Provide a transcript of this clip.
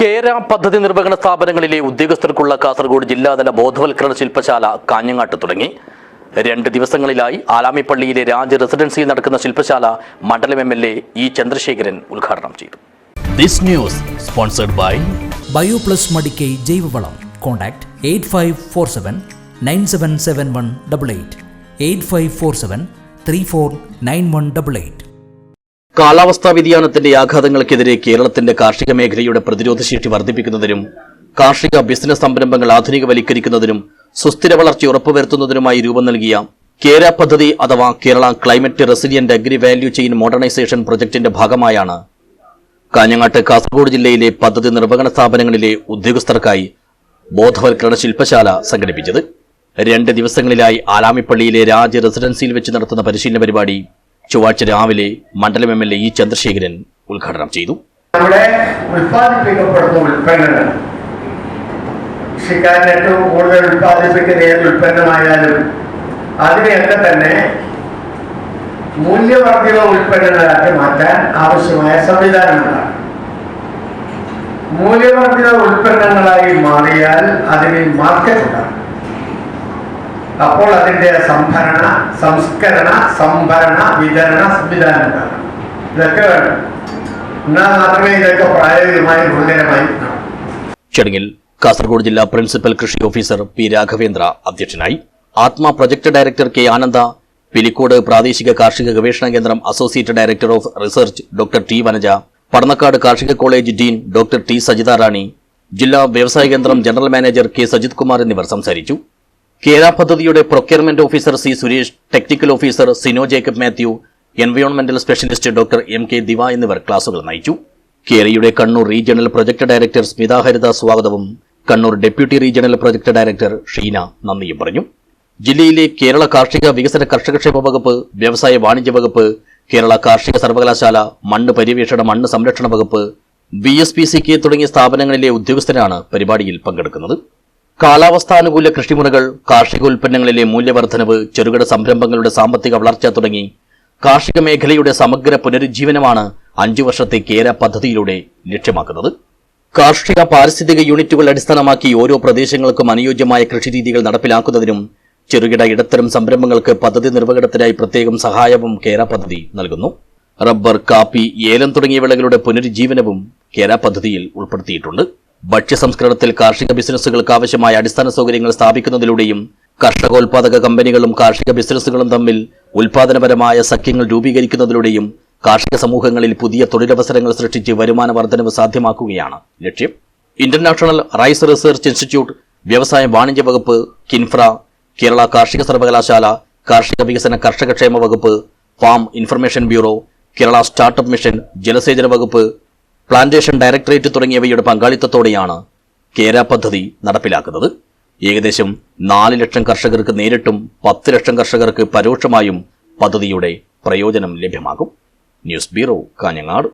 കേര പദ്ധതി നിർവഹണ സ്ഥാപനങ്ങളിലെ ഉദ്യോഗസ്ഥർക്കുള്ള കാസർഗോഡ് ജില്ലാതല ബോധവൽക്കരണ ശില്പശാല കാഞ്ഞങ്ങാട്ട് തുടങ്ങി. 2 ദിവസങ്ങളിലായി ആലാമിപ്പള്ളിയിലെ രാജ് റെസിഡൻസിയിൽ നടക്കുന്ന ശില്പശാല മണ്ഡലം MLA ഇ ചന്ദ്രശേഖരൻ ഉദ്ഘാടനം ചെയ്തു. This news sponsored by BioPlus Madikkai ജൈവവളം. Contact 8547 977188 8547 349188. കാലാവസ്ഥാ വ്യതിയാനത്തിന്റെ ആഘാതങ്ങൾക്കെതിരെ കേരളത്തിന്റെ കാർഷിക മേഖലയുടെ പ്രതിരോധശേഷി വർദ്ധിപ്പിക്കുന്നതിനും കാർഷിക ബിസിനസ് സംരംഭങ്ങൾ ആധുനികവൽക്കരിക്കുന്നതിനും സുസ്ഥിര വളർച്ച ഉറപ്പുവരുത്തുന്നതിനുമായി രൂപം നൽകിയ കേര പദ്ധതി അഥവാ Kerala climate resilient agri value chain modernization പ്രൊജക്ടിന്റെ ഭാഗമായാണ് കാഞ്ഞങ്ങാട്ട് കാസർഗോഡ് ജില്ലയിലെ പദ്ധതി നിർവഹണ സ്ഥാപനങ്ങളിലെ ഉദ്യോഗസ്ഥർക്കായി ബോധവൽക്കരണ ശില്പശാല സംഘടിപ്പിച്ചത്. 2 ദിവസങ്ങളിലായി ആലാമിപ്പള്ളിയിലെ രാജ് റെസിഡൻസിയിൽ വെച്ച് നടത്തുന്ന പരിശീലന പരിപാടി ചൊവ്വാഴ്ച രാവിലെ മണ്ഡലം MLA ഇ ചന്ദ്രശേഖരൻ ഉദ്ഘാടനം ചെയ്തു. നമ്മുടെ ഉൽപ്പാദിപ്പിക്കപ്പെടുന്ന ഉൽപ്പന്നങ്ങൾ കൃഷിക്കാരൻ ഏറ്റവും കൂടുതൽ ഉൽപ്പാദിപ്പിക്കുന്ന ഏത് ഉൽപ്പന്നമായാലും അതിനെയൊക്കെ തന്നെ മൂല്യവർദ്ധിത ഉൽപ്പന്നങ്ങളാക്കി മാറ്റാൻ ആവശ്യമായ സംവിധാനങ്ങളാണ്. മൂല്യവർദ്ധിത ഉൽപ്പന്നങ്ങളായി മാറിയാൽ അതിന് മാർക്കറ്റ് ഉണ്ടാകും. അപ്പോൾ അതിന്റെ സംഭരണ, സംസ്കരണ, സംഭരണ, വിതരണ സംവിധാനം ഉണ്ടാകും. ഇതൊക്കെ വേണം. എന്നാൽ മാത്രമേ ഇതൊക്കെ പ്രായോഗികമായി ഗുണകരമായി. ചടങ്ങിൽ കാസർഗോഡ് ജില്ലാ പ്രിൻസിപ്പൽ കൃഷി ഓഫീസർ പി രാഘവേന്ദ്ര അധ്യക്ഷനായി. ആത്മ പ്രൊജക്ട് ഡയറക്ടർ കെ ആനന്ദ, പിലിക്കോട് പ്രാദേശിക കാർഷിക ഗവേഷണ കേന്ദ്രം associate director of research doctor T Vanaja, Padannakkad കാർഷിക college dean doctor T Sajitha Rani, ജില്ലാ വ്യവസായ കേന്ദ്രം general manager K Sajith Kumar എന്നിവർ സംസാരിച്ചു. കേര പദ്ധതിയുടെ procurement officer C Suresh, technical officer Sino Jacob Mathew, എൻവയോൺമെന്റൽ സ്പെഷ്യലിസ്റ്റ് ഡോക്ടർ MK ദിവ എന്നിവർ ക്ലാസുകൾ നയിച്ചു. കേരയുടെ Kannur regional project director Smitha Haritha സ്വാഗതവും Kannur deputy regional project director Sheena നന്ദിയും പറഞ്ഞു. ജില്ലയിലെ കേരള കാർഷിക വികസന കർഷകക്ഷേമ വകുപ്പ്, വ്യവസായ വാണിജ്യ വകുപ്പ്, കേരള കാർഷിക സർവകലാശാല, മണ്ണ് പര്യവേഷണ മണ്ണ് സംരക്ഷണ വകുപ്പ്, BSPCK തുടങ്ങിയ സ്ഥാപനങ്ങളിലെ ഉദ്യോഗസ്ഥരാണ് പരിപാടിയിൽ പങ്കെടുക്കുന്നത്. കാലാവസ്ഥാനുകൂല കൃഷിമുറകൾ, കാർഷിക ഉൽപ്പന്നങ്ങളിലെ മൂല്യവർദ്ധനവ്, ചെറുകിട സംരംഭങ്ങളുടെ സാമ്പത്തിക വളർച്ച തുടങ്ങി കാർഷിക മേഖലയുടെ സമഗ്ര പുനരുജ്ജീവനമാണ് 5 വർഷത്തെ കേര പദ്ധതിയിലൂടെ ലക്ഷ്യമാക്കുന്നത്. കാർഷിക പാരിസ്ഥിതിക യൂണിറ്റുകൾ അടിസ്ഥാനമാക്കി ഓരോ പ്രദേശങ്ങൾക്കും അനുയോജ്യമായ കൃഷിരീതികൾ നടപ്പിലാക്കുന്നതിനും ചെറുകിട ഇടത്തരം സംരംഭങ്ങൾക്ക് പദ്ധതി നിർവഹണത്തിനായി പ്രത്യേകം സഹായവും കേര പദ്ധതി നൽകുന്നു. റബ്ബർ, കാപ്പി, ഏലം തുടങ്ങിയ വിളകളുടെ പുനരുജ്ജീവനവും കേര പദ്ധതിയിൽ ഉൾപ്പെടുത്തിയിട്ടുണ്ട്. ഭക്ഷ്യസംസ്കരണത്തിൽ കാർഷിക ബിസിനസ്സുകൾക്ക് ആവശ്യമായ അടിസ്ഥാന സൗകര്യങ്ങൾ സ്ഥാപിക്കുന്നതിലൂടെയും കർഷകോൽപാദക കമ്പനികളും കാർഷിക ബിസിനസ്സുകളും തമ്മിൽ ഉൽപാദനപരമായ സഖ്യങ്ങൾ രൂപീകരിക്കുന്നതിലൂടെയും കാർഷിക സമൂഹങ്ങളിൽ പുതിയ തൊഴിലവസരങ്ങൾ സൃഷ്ടിച്ച് വരുമാന വർധനവ് സാധ്യമാക്കുകയാണ് ലക്ഷ്യം. ഇന്റർനാഷണൽ റൈസ് റിസർച്ച് ഇൻസ്റ്റിറ്റ്യൂട്ട്, വ്യവസായ വാണിജ്യ വകുപ്പ്, കിൻഫ്ര, കേരള കാർഷിക സർവകലാശാല, കാർഷിക വികസന കർഷകക്ഷേമ വകുപ്പ്, farm information bureau, Kerala startup mission, ജലസേചന വകുപ്പ്, പ്ലാന്റേഷൻ ഡയറക്ടറേറ്റ് തുടങ്ങിയവയുടെ പങ്കാളിത്തത്തോടെയാണ് കേര പദ്ധതി നടപ്പിലാക്കുന്നത്. ഏകദേശം 4 ലക്ഷം കർഷകർക്ക് നേരിട്ടും 10 ലക്ഷം കർഷകർക്ക് പരോക്ഷമായും പദ്ധതിയുടെ പ്രയോജനം ലഭ്യമാകും. News bureau, Kanhangad.